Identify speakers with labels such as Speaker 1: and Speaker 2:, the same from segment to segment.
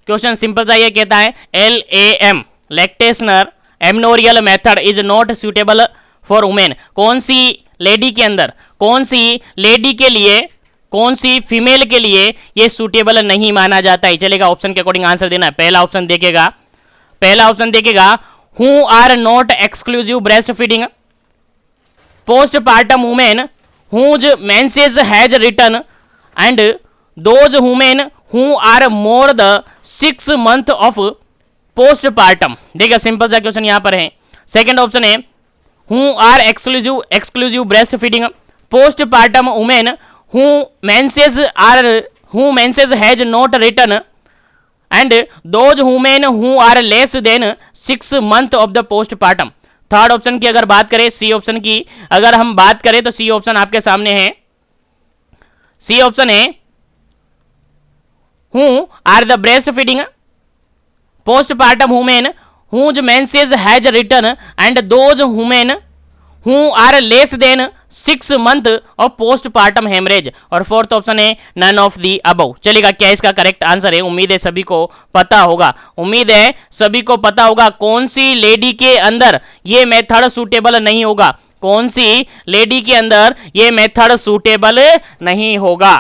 Speaker 1: Question simple सा ये कहता है LAM lactational amenorrhoea method is not suitable for women. कौन सी लेडी के अंदर, कौन सी लेडी के लिए, कौन सी फीमेल के लिए ये सुटेबल नहीं माना जाता है। चलेगा, ऑप्शन के अकॉर्डिंग आंसर देना है। पहला ऑप्शन देखेगा, पहला ऑप्शन देखेगा who are not exclusive breast feeding, postpartum women whose menses has written, and those women who are more the 6 month of postpartum। देखिए सिंपल सा क्वेश्चन यहां पर है। सेकंड ऑप्शन है who are exclusive breast feeding, postpartum women who menses has not written, and those women who are less than 6 month of the postpartum। Third option की अगर बात करें, सी ऑप्शन की अगर हम बात करें तो सी ऑप्शन आपके सामने है। सी ऑप्शन है who are the breast feeding postpartum women whose menses has return and those women who are less than 6 month of postpartum haemorrhage. और फोर्थ ऑप्शन है नन ऑफ दी अबव। चलेगा, क्या इसका correct answer है? उम्मीद है सभी को पता होगा, उम्मीद है सभी को पता होगा कौन सी लेडी के अंदर ये मेथड सूटेबल नहीं होगा, कौन सी लेडी के अंदर ये मेथड सूटेबल नहीं होगा।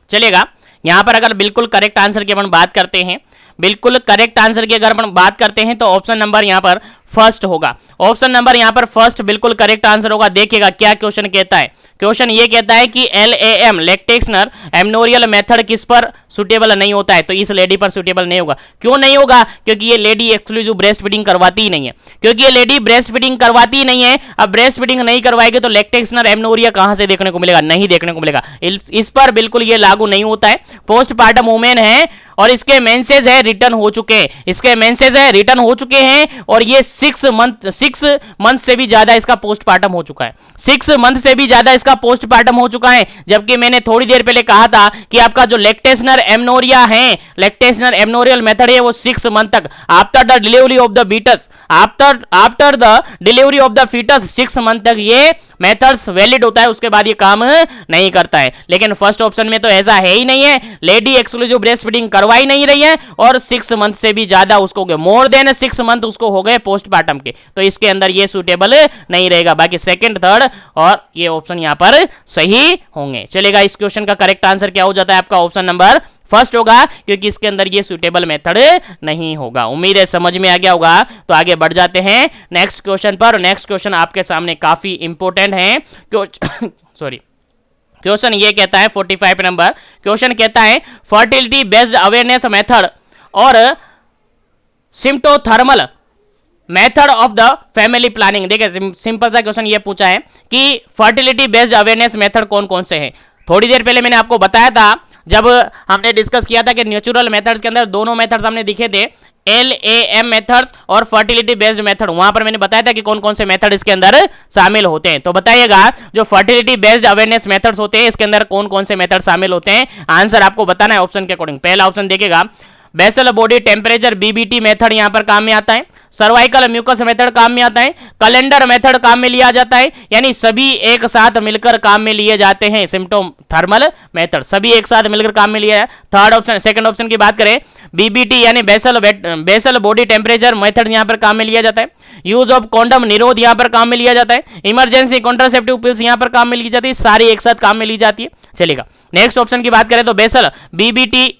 Speaker 1: चलेगा, यहां पर अगर बिल्कुल करेक्ट आंसर की अपन बात करते हैं, बिल्कुल करेक्ट आंसर की अगर अपन बात करते हैं तो ऑप्शन नंबर यहां पर फर्स्ट होगा। ऑप्शन नंबर यहां पर फर्स्ट बिल्कुल करेक्ट आंसर होगा। देखिएगा क्या क्वेश्चन कहता है। क्वेश्चन ये कहता है कि LAM लैक्टेशनर एमनोरियल मेथड किस पर सुटेबल नहीं होता है, तो इस लेडी पर सुटेबल नहीं होगा। क्यों नहीं होगा? क्योंकि ये लेडी एक्सक्लूसिव ब्रेस्ट फीडिंग करवाती ही नहीं है, क्योंकि ये लेडी ब्रेस्ट फीडिंग करवाती ही नहीं है। अब ब्रेस्ट फीडिंग नहीं करवाएगी तो लैक्टेशनर एमनोरिया कहां से देखने को मिलेगा? नहीं देखने को मिलेगा। इस पर बिल्कुल ये लागू नहीं होता है। पोस्टपार्टम वुमेन है और इसके मेंसेस है रिटर्न हो चुके हैं, इसके मेंसेस है रिटर्न हो चुके हैं और ये 6 मंथ से भी ज्यादा इसका पोस्टपार्टम हो चुका है, 6 मंथ से भी ज्यादा इसका पोस्टपार्टम हो चुका है। जबकि मैंने थोड़ी देर पहले कहा था कि आपका जो लैक्टेशनर एमनोरिया है, लैक्टेशनर एमनोरियल मेथड है, वो 6 मंथ तक after the delivery of the foetus, after the delivery of the foetus 6 month तक ये मेथड्स वैलिड होता है, उसके बाद ये काम नहीं करता है। लेकिन फर्स्ट ऑप्शन में तो ऐसा है ही नहीं है, लेडी एक्सक्लूसिव ब्रेस्ट फीडिंग करवाई नहीं रही है और 6 मंथ से भी ज्यादा उसको हो गए, मोर देन 6 मंथ उसको हो गए पोस्टपार्टम के, तो इसके अंदर ये सूटेबल नहीं रहेगा। बाकी सेकंड, थर्ड और ये ऑप्शन यहां पर सही होंगे। चलेगा, इस क्वेश्चन का करेक्ट आंसर क्या हो जाता है? आपका ऑप्शन नंबर फर्स्ट होगा, क्योंकि इसके अंदर ये सूटेबल मेथड नहीं होगा। उम्मीद है समझ में आ गया होगा। तो आगे बढ़ जाते हैं नेक्स्ट क्वेश्चन पर। नेक्स्ट क्वेश्चन आपके सामने काफी इंपॉर्टेंट है। सॉरी, क्वेश्चन ये कहता है 45 नंबर क्वेश्चन कहता है फर्टिलिटी बेस्ड अवेयरनेस मेथड और symptothermal method of the family planning. देखिए सिंपल सा क्वेश्चन ये पूछा है कि फर्टिलिटी बेस्ड अवेयरनेस मेथड कौन कौन से हैं। थोड़ी देर पहले मैंने आपको बताया था, जब हमने डिस्कस किया था कि नेचुरल मेथड्स के अंदर दोनों मेथड्स हमने दिखे थे, LAM मेथड्स और फर्टिलिटी बेस्ड मेथड। वहां पर मैंने बताया था कि कौन कौन से मेथड इसके अंदर शामिल होते हैं। तो बताइएगा, जो फर्टिलिटी बेस्ड अवेयरनेस मेथड्स होते हैं इसके अंदर कौन कौन से मेथड शामिल होते हैं? आंसर आपको बताना है ऑप्शन के अकॉर्डिंग। पहला ऑप्शन देखिएगा, basal body temperature BBT method यहां पर काम में आता है, सर्वाइकल म्यूकस मेथड काम में आता है, कैलेंडर मेथड काम में लिया जाता है, यानी सभी एक साथ मिलकर काम में लिए जाते हैं। सिम्प्टोथर्मल मेथड सभी एक साथ मिलकर काम में लिया है। थर्ड ऑप्शन, सेकंड ऑप्शन की बात करें, BBT यानी बेसल बॉडी टेम्परेचर मेथड यहां पर काम में लिया जाता है। यूज ऑफ कॉन्डम निरोध यहां पर काम में लिया जाता है। इमरजेंसी कॉन्ट्रासेप्टिव पिल्स यहां पर काम में ली जाती है, सारी एक साथ काम में ली जाती है। चलेगा, नेक्स्ट ऑप्शन की बात करें तो बेसल BBT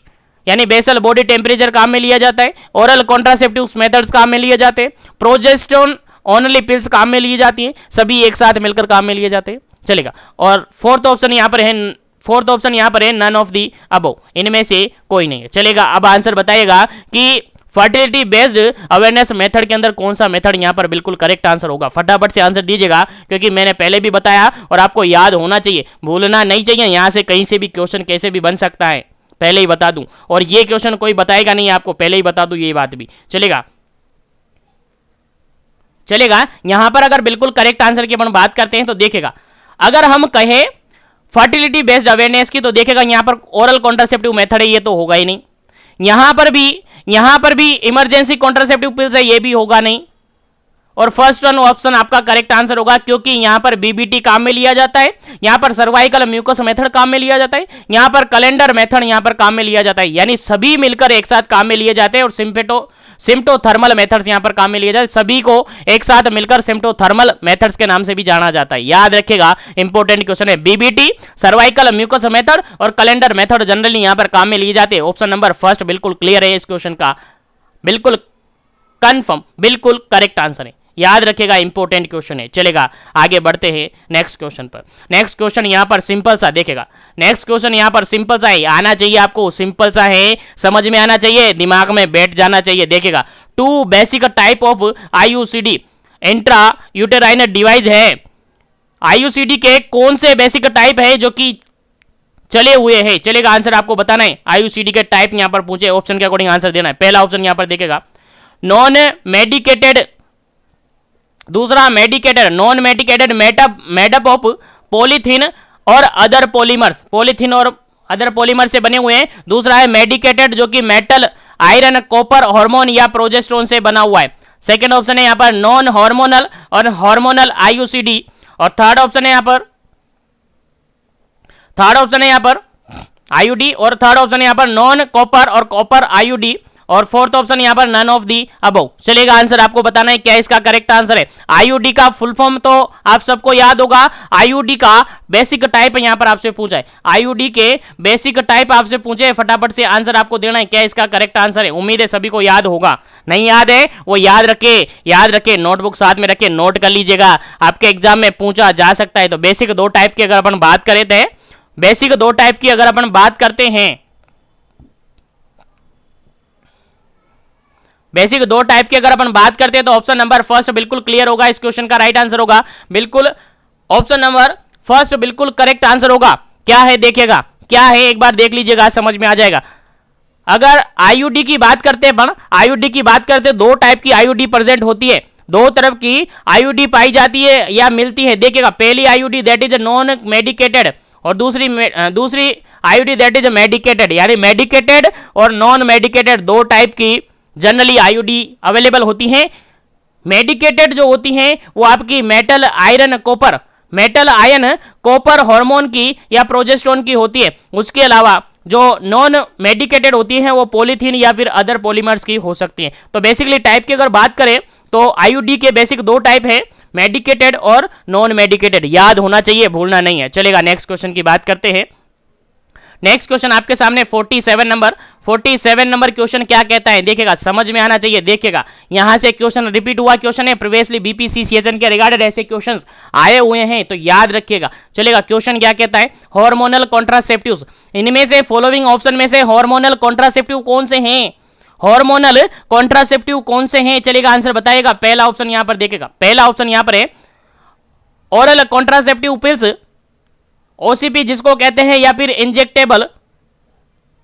Speaker 1: यानी बेसल बॉडी टेम्परेचर काम में लिया जाता है। ओरल कॉन्ट्रासेप्टिव मेथड्स काम में लिए जाते हैं। प्रोजेस्टेरोन ओनली पिल्स काम में ली जाती है, सभी एक साथ मिलकर काम में लिए जाते हैं। चलेगा, और फोर्थ ऑप्शन यहां पर है नन ऑफ दी अबव, इनमें से कोई नहीं है। चलेगा, अब आंसर बताइएगा कि फर्टिलिटी बेस्ड अवेयरनेस मेथड के अंदर कौन सा मेथड यहां पर बिल्कुल करेक्ट आंसर होगा। फटाफट से आंसर दीजिएगा, क्योंकि मैंने पहले भी बताया और आपको याद होना चाहिए, भूलना नहीं चाहिए। यहां से कहीं से भी क्वेश्चन कैसे भी बन सकता है, पहले ही बता दूं। और ये क्वेश्चन कोई बताएगा नहीं आपको, पहले ही बता दूं ये बात भी। चलेगा, यहां पर अगर बिल्कुल करेक्ट आंसर की अपन बात करते हैं तो देखेगा, अगर हम कहें फर्टिलिटी बेस्ड अवेयरनेस की तो देखेगा यहां पर ओरल कॉन्ट्रासेप्टिव मेथड है, ये तो होगा ही नहीं। यहां पर भी इमरजेंसी कॉन्ट्रासेप्टिव पिल्स है, ये भी होगा नहीं। और फर्स्ट वन ऑप्शन आपका करेक्ट आंसर होगा, क्योंकि यहां पर बीबीटी काम में लिया जाता है, यहां पर सर्वाइकल म्यूकस मेथड काम में लिया जाता है, यहां पर कैलेंडर मेथड यहां पर काम में लिया जाता है, यानी सभी मिलकर एक साथ काम में लिए जाते हैं। और सिम्प्टोथर्मल मेथड्स यहां पर काम में लिए जाते हैं, सभी को एक साथ मिलकर सिम्प्टोथर्मल मेथड्स के नाम से भी जाना जाता है। याद रखिएगा, इंपॉर्टेंट क्वेश्चन है। बीबीटी, सर्वाइकल म्यूकस मेथड और कैलेंडर मेथड जनरली यहां पर काम में लिए जाते हैं। ऑप्शन नंबर फर्स्ट बिल्कुल क्लियर है इस क्वेश्चन का, बिल्कुल कंफर्म, बिल्कुल करेक्ट आंसर है। याद रखिएगा, इंपॉर्टेंट क्वेश्चन है। चलेगा आगे बढ़ते हैं नेक्स्ट क्वेश्चन पर। नेक्स्ट क्वेश्चन यहां पर सिंपल सा देखेगा, नेक्स्ट क्वेश्चन यहां पर सिंपल सा है, आना चाहिए आपको, सिंपल सा है, समझ में आना चाहिए, दिमाग में बैठ जाना चाहिए। देखेगा, 2 basic type of IUCD intra uterine device है। आईयूसीडी के कौन से बेसिक टाइप है जो कि चले हुए हैं? चलेगा, आंसर आपको बताना है। आईयूसीडी के टाइप यहां पर पूछे, ऑप्शन के अकॉर्डिंग आंसर देना है। पहला ऑप्शन यहां पर देखेगा नॉन मेडिकेटेड, दूसरा medicated, non medicated made up of polythene और अदर पॉलीमर्स, पॉलीथीन और अदर पॉलीमर से बने हुए हैं। दूसरा है मेडिकेटेड जो कि मेटल, आयरन, कॉपर, हार्मोन या प्रोजेस्टेरोन से बना हुआ है। सेकंड ऑप्शन है यहां पर नॉन हार्मोनल और हार्मोनल आईयूसीडी। और थर्ड ऑप्शन है यहां पर आईयूडी, और थर्ड ऑप्शन है यहां पर नॉन कॉपर और कॉपर आईयूडी, और फोर्थ ऑप्शन यहां पर नन ऑफ दी अबव। चलेगा, आंसर आपको बताना है क्या इसका करेक्ट आंसर है। आईयूडी का फुल फॉर्म तो आप सबको याद होगा, आईयूडी का बेसिक टाइप यहां पर आपसे पूछा है, आईयूडी के बेसिक टाइप आपसे पूछे, फटाफट से आंसर आपको देना है क्या इसका करेक्ट आंसर है। उम्मीद है सभी को याद होगा, नहीं याद है वो याद रखे, नोटबुक साथ में रखे, नोट कर लीजिएगा, आपके एग्जाम में पूछा जा सकता है। तो बेसिक 2 टाइप की अगर अपन बात करें थे, बेसिक 2 टाइप की अगर अपन बात करते हैं, बेसिक 2 टाइप की अगर अपन बात करते हैं तो ऑप्शन नंबर फर्स्ट बिल्कुल क्लियर होगा, इस क्वेश्चन का राइट आंसर होगा, बिल्कुल ऑप्शन नंबर फर्स्ट बिल्कुल करेक्ट आंसर होगा। क्या है देखिएगा, क्या है एक बार देख लीजिएगा, समझ में आ जाएगा। अगर आईयूडी की बात करते हैं, आईयूडी की बात करते हैं, 2 टाइप की आईयूडी प्रेजेंट होती है, 2 तरफ की आईयूडी पाई जाती है या मिलती है। देखिएगा, पहली IUD that is non medicated और दूसरी आईयूडी दैट इज मेडिकेटेड, यानी मेडिकेटेड और नॉन मेडिकेटेड 2 टाइप की जनरली आईयूडी अवेलेबल होती हैं। मेडिकेटेड जो होती हैं वो आपकी metal, iron, copper, metal, ion, copper, hormone की या प्रोजेस्टेरोन की होती है। उसके अलावा जो नॉन मेडिकेटेड होती हैं वो पॉलीथीन या फिर अदर पॉलीमर्स की हो सकती हैं। तो बेसिकली टाइप की अगर बात करें तो आईयूडी के बेसिक 2 टाइप है, मेडिकेटेड और नॉन मेडिकेटेड, याद होना चाहिए, भूलना नहीं है। चलेगा, नेक्स्ट क्वेश्चन की बात करते हैं। नेक्स्ट क्वेश्चन आपके सामने 47 नंबर क्वेश्चन क्या कहता है देखिएगा, समझ में आना चाहिए। देखिएगा, यहां से क्वेश्चन रिपीट हुआ क्वेश्चन है, प्रीवियसली बीपीसीसीएचएन के रिगार्डेड ऐसे क्वेश्चंस आए हुए हैं, तो याद रखिएगा। चलेगा, क्वेश्चन क्या कहता है, हार्मोनल कॉन्ट्रासेप्टिव्स, इनमें से फॉलोइंग ऑप्शन में से हार्मोनल कॉन्ट्रासेप्टिव कौन से हैं? हार्मोनल कॉन्ट्रासेप्टिव कौन से हैं? चलेगा, आंसर बताएगा। पहला ऑप्शन यहां पर देखिएगा, पहला ऑप्शन यहां पर है ओरल कॉन्ट्रासेप्टिव पिल्स, ओसीपी जिसको कहते हैं, या फिर injectable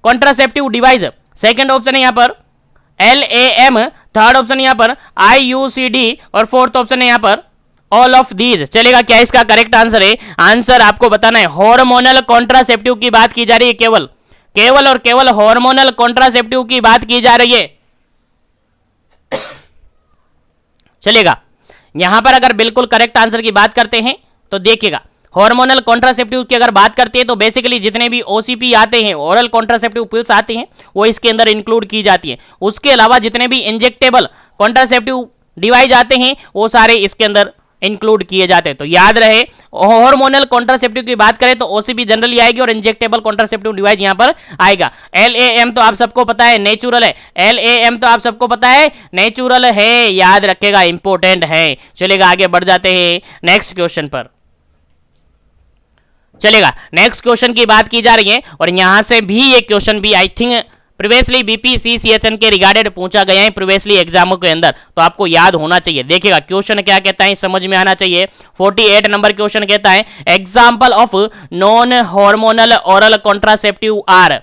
Speaker 1: contraceptive device. Second option है यहां पर LAM, थर्ड ऑप्शन यहां पर IUCD, और फोर्थ ऑप्शन है यहां पर ऑल ऑफ दीज। चलेगा, क्या इसका करेक्ट आंसर है? आंसर आपको बताना है। हार्मोनल कॉन्ट्रासेप्टिव की बात की जा रही है, केवल और केवल हार्मोनल कॉन्ट्रासेप्टिव की बात की जा रही है। चलेगा, यहां पर अगर बिल्कुल करेक्ट आंसर की बात करते हैं तो देखिएगा, हार्मोनल कॉन्ट्रासेप्टिव की अगर बात करते हैं तो बेसिकली जितने भी ओसीपी आते हैं, ओरल कॉन्ट्रासेप्टिव पिल्स आती हैं, वो इसके अंदर इंक्लूड की जाती है। उसके अलावा जितने भी इंजेक्टेबल कॉन्ट्रासेप्टिव डिवाइस आते हैं वो सारे इसके अंदर इंक्लूड किए जाते हैं। तो याद रहे, हार्मोनल कॉन्ट्रासेप्टिव की बात करें तो ओसीपी जनरली आएगी और इंजेक्टेबल कॉन्ट्रासेप्टिव डिवाइस यहां पर आएगा। LAM तो आप सबको पता है नेचुरल है, LAM तो आप सबको पता है नेचुरल है, याद रखेगा, इंपॉर्टेंट है। चलेगा, आगे बढ़ जाते हैं नेक्स्ट क्वेश्चन पर। चलेगा, नेक्स्ट क्वेश्चन की बात की जा रही है और यहां से भी ये क्वेश्चन भी आई थिंक प्रीवियसली बीपीसीसीएचएन के रिगार्डेड पूछा गया है प्रीवियसली एग्जामों के अंदर, तो आपको याद होना चाहिए। देखिएगा, क्वेश्चन क्या कहता है, समझ में आना चाहिए। 48 नंबर क्वेश्चन कहता है, example of non hormonal oral contraceptive are.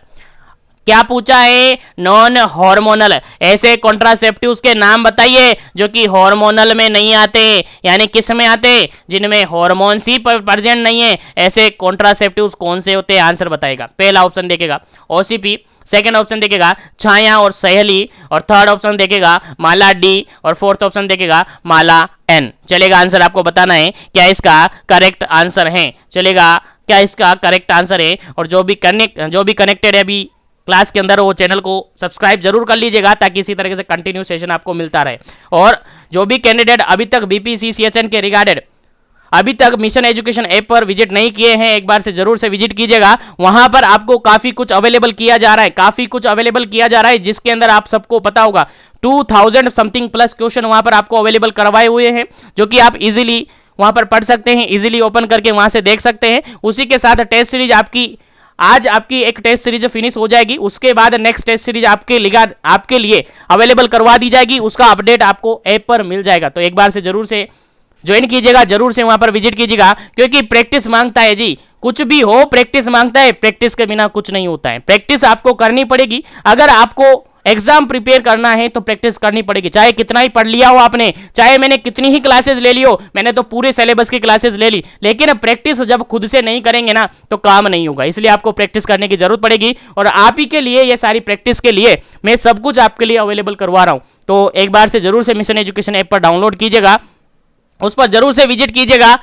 Speaker 1: क्या पूछा है? नॉन हार्मोनल, ऐसे कॉन्ट्रासेप्टिव्स के नाम बताइए जो कि हार्मोनल में नहीं आते, यानी किस में आते? जिनमें हार्मोन्स ही प्रेजेंट नहीं है, ऐसे कॉन्ट्रासेप्टिव्स कौन से होते हैं? आंसर बताएगा। पहला ऑप्शन देखेगा ओसीपी, सेकंड ऑप्शन देखेगा छाया और सहेली, और थर्ड ऑप्शन देखेगा माला डी, और फोर्थ ऑप्शन देखेगा माला एन। चलेगा, आंसर आपको बताना है क्या इसका करेक्ट आंसर है। चलेगा, क्या इसका करेक्ट आंसर है। और जो भी कनेक्टेड है अभी क्लास के अंदर, वो चैनल को सब्सक्राइब जरूर कर लीजिएगा ताकि इसी तरीके से कंटिन्यू सेशन आपको मिलता रहे। और जो भी कैंडिडेट अभी तक BPCCHN के रिगार्डेड अभी तक मिशन एजुकेशन ऐप पर विजिट नहीं किए हैं, एक बार से जरूर से विजिट कीजिएगा। वहां पर आपको काफी कुछ अवेलेबल किया जा रहा है, जिसके अंदर आप सबको पता होगा 2000 समथिंग प्लस क्वेश्चन वहां पर आपको अवेलेबल करवाए हुए हैं, जो कि आप इजीली वहां पर पढ़ सकते हैं, इजीली ओपन करके वहां से देख सकते हैं। उसी के साथ टेस्ट सीरीज आज आपकी एक टेस्ट सीरीज फिनिश हो जाएगी, उसके बाद नेक्स्ट टेस्ट सीरीज आपके लिए अवेलेबल करवा दी जाएगी, उसका अपडेट आपको ऐप पर मिल जाएगा। तो एक बार से जरूर से ज्वाइन कीजिएगा, जरूर से वहां पर विजिट कीजिएगा, क्योंकि प्रैक्टिस मांगता है जी, कुछ भी हो प्रैक्टिस मांगता है, प्रैक्टिस के बिना कुछ नहीं होता है। प्रैक्टिस आपको करनी पड़ेगी, अगर आपको एग्जाम प्रिपेयर करना है तो प्रैक्टिस करनी पड़ेगी, चाहे कितना ही पढ़ लिया हो आपने, चाहे मैंने कितनी ही क्लासेस ले ली हो, मैंने तो पूरे सिलेबस की क्लासेस ले ली, लेकिन प्रैक्टिस जब खुद से नहीं करेंगे ना तो काम नहीं होगा। इसलिए आपको प्रैक्टिस करने की जरूरत पड़ेगी, और आप ही के लिए ये सारी प्रैक्टिस के लिए मैं सब कुछ आपके लिए अवेलेबल करवा रहा हूं। तो एक बार से जरूर से मिशन एजुकेशन ऐप पर डाउनलोड कीजिएगा, उस पर जरूर से विजिट कीजिएगा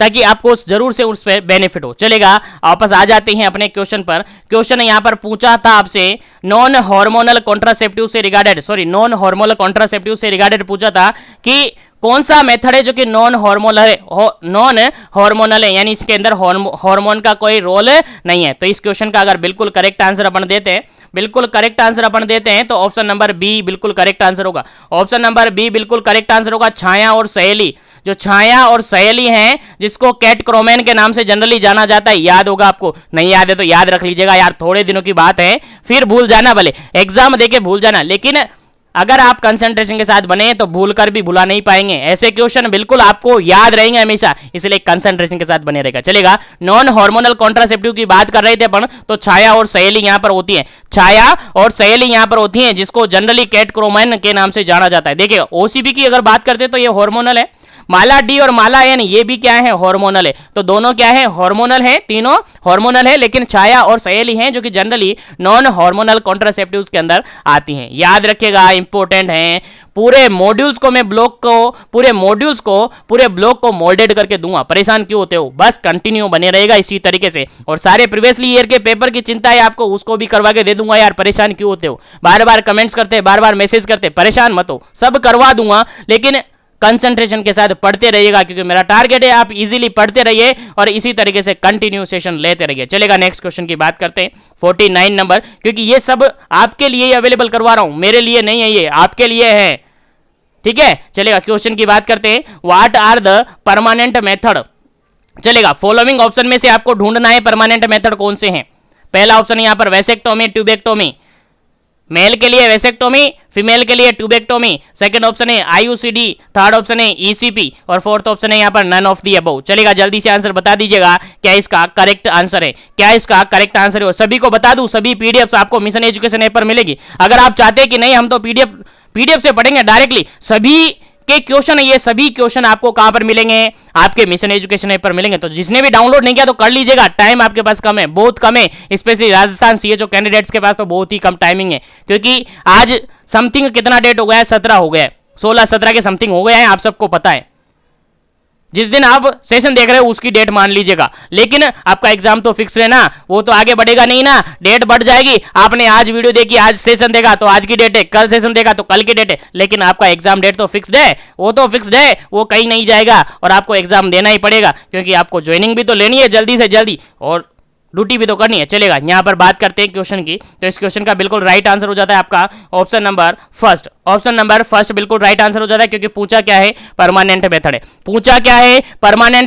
Speaker 1: ताकि आपको जरूर से उस पर बेनिफिट हो। चलेगा, वापस आ जाते हैं अपने क्वेश्चन पर। क्वेश्चन यहां पर पूछा था आपसे नॉन हार्मोनल कॉन्ट्रासेप्टिव से रिगार्डेड पूछा था कि कौन सा मेथड है जो कि नॉन हार्मोनल है, यानी इसके अंदर हार्मोन का कोई रोल नहीं है। तो इस क्वेश्चन का अगर बिल्कुल करेक्ट आंसर अपन देते हैं तो ऑप्शन नंबर बी बिल्कुल करेक्ट आंसर होगा। ऑप्शन नंबर बी बिल्कुल करेक्ट आंसर होगा। छाया और सहेली, जो छाया और सहेली हैं, जिसको कैट क्रोमैन के नाम से जनरली जाना जाता है, याद होगा आपको, नहीं याद है तो याद रख लीजिएगा यार, थोड़े दिनों की बात है, फिर भूल जाना, भले एग्जाम देके भूल जाना, लेकिन अगर आप कंसंट्रेशन के साथ बने तो भूलकर भी भुला नहीं पाएंगे। ऐसे क्वेश्चन बिल्कुल आपको याद रहेंगे हमेशा, इसलिए कंसंट्रेशन के साथ बने रहेगा। चलेगा, नॉन हार्मोनल कॉन्ट्रासेप्टिव की बात कर रहे थे अपन, तो छाया और सहेली यहां पर होती है, जिसको जनरली कैट क्रोमैन के नाम से जाना जाता है। देखिए, ओसीबी की अगर बात करते हैं तो ये हार्मोनल है, माला डी और माला एन ये भी क्या है, हार्मोनल है। तो दोनों क्या है, हार्मोनल है, तीनों हार्मोनल है, लेकिन छाया और सहेली हैं जो कि जनरली नॉन हार्मोनल कॉन्ट्रासेप्टिव्स के अंदर आती हैं। याद रखिएगा, इंपॉर्टेंट है। पूरे मॉड्यूल्स को मोल्डेड करके दूंगा, परेशान क्यों होते हो, बस कंटिन्यू बने रहेगा इसी तरीके से। और सारे प्रीवियसली ईयर के पेपर की चिंता है आपको, उसको भी करवा के दे दूंगा यार, परेशान क्यों होते हो, बार बार कमेंट्स करते, बार बार मैसेज करते, परेशान मत हो, सब करवा दूंगा, लेकिन कंसंट्रेशन के साथ पढ़ते रहिएगा, क्योंकि मेरा टारगेट है आप इजीली पढ़ते रहिए और इसी तरीके से कंटिन्यू सेशन लेते रहिए। चलेगा, नेक्स्ट क्वेश्चन की बात करते हैं, 49 नंबर, क्योंकि ये सब आपके लिए ही अवेलेबल करवा रहा हूं, मेरे लिए नहीं है, ये आपके लिए है, ठीक है। चलेगा, क्वेश्चन की बात करते हैं, what are the permanent method. चलेगा, फॉलोइंग ऑप्शन में से आपको ढूंढना है परमानेंट मेथड कौन से हैं। पहला ऑप्शन यहां पर वेसेक्टोमी, ट्यूबेक्टोमी, मेल के लिए वेसेक्टोमी, फीमेल के लिए ट्यूबेक्टोमी। सेकंड ऑप्शन है आईयूसीडी, थर्ड ऑप्शन है ईसीपी, और फोर्थ ऑप्शन है यहां पर नन ऑफ दी अबव। चलेगा, जल्दी से आंसर बता दीजिएगा क्या इसका करेक्ट आंसर है, और सभी को बता दूं, सभी पीडीएफ आपको मिशन एजुकेशन ऐप पर मिलेगी। अगर आप चाहते हैं कि नहीं हम तो पीडीएफ से पढ़ेंगे डायरेक्टली, सभी के क्वेश्चन, ये सभी क्वेश्चन आपको कहां पर मिलेंगे, आपके मिशन एजुकेशन ऐप पर मिलेंगे। तो जिसने भी डाउनलोड नहीं किया तो कर लीजिएगा, टाइम आपके पास कम है, बहुत कम है, स्पेशली राजस्थान सीएचओ कैंडिडेट्स के पास तो बहुत ही कम टाइमिंग है, क्योंकि आज समथिंग कितना डेट हो गया है, 17 हो गया है, 16-17 के समथिंग हो गया है, आप सबको पता है। जिस दिन आप सेशन देख रहे हो उसकी डेट मान लीजिएगा, लेकिन आपका एग्जाम तो फिक्स है ना, वो तो आगे बढ़ेगा नहीं ना, डेट बढ़ जाएगी। आपने आज वीडियो देखी, आज सेशन देखा तो आज की डेट है, कल सेशन देखा तो कल की डेट है, लेकिन आपका एग्जाम डेट तो फिक्स्ड है, वो कहीं नहीं जाएगा और आपको एग्जाम देना ही पड़ेगा, क्योंकि आपको ज्वाइनिंग भी तो लेनी है जल्दी से जल्दी और ड्यूटी भी तो करनी है। चलेगा, यहां पर बात करते हैं क्वेश्चन की, तो इस क्वेश्चन का बिल्कुल राइट आंसर हो जाता है आपका ऑप्शन नंबर फर्स्ट बिल्कुल राइट आंसर हो जाता है, क्योंकि पूछा क्या है, परमानेंट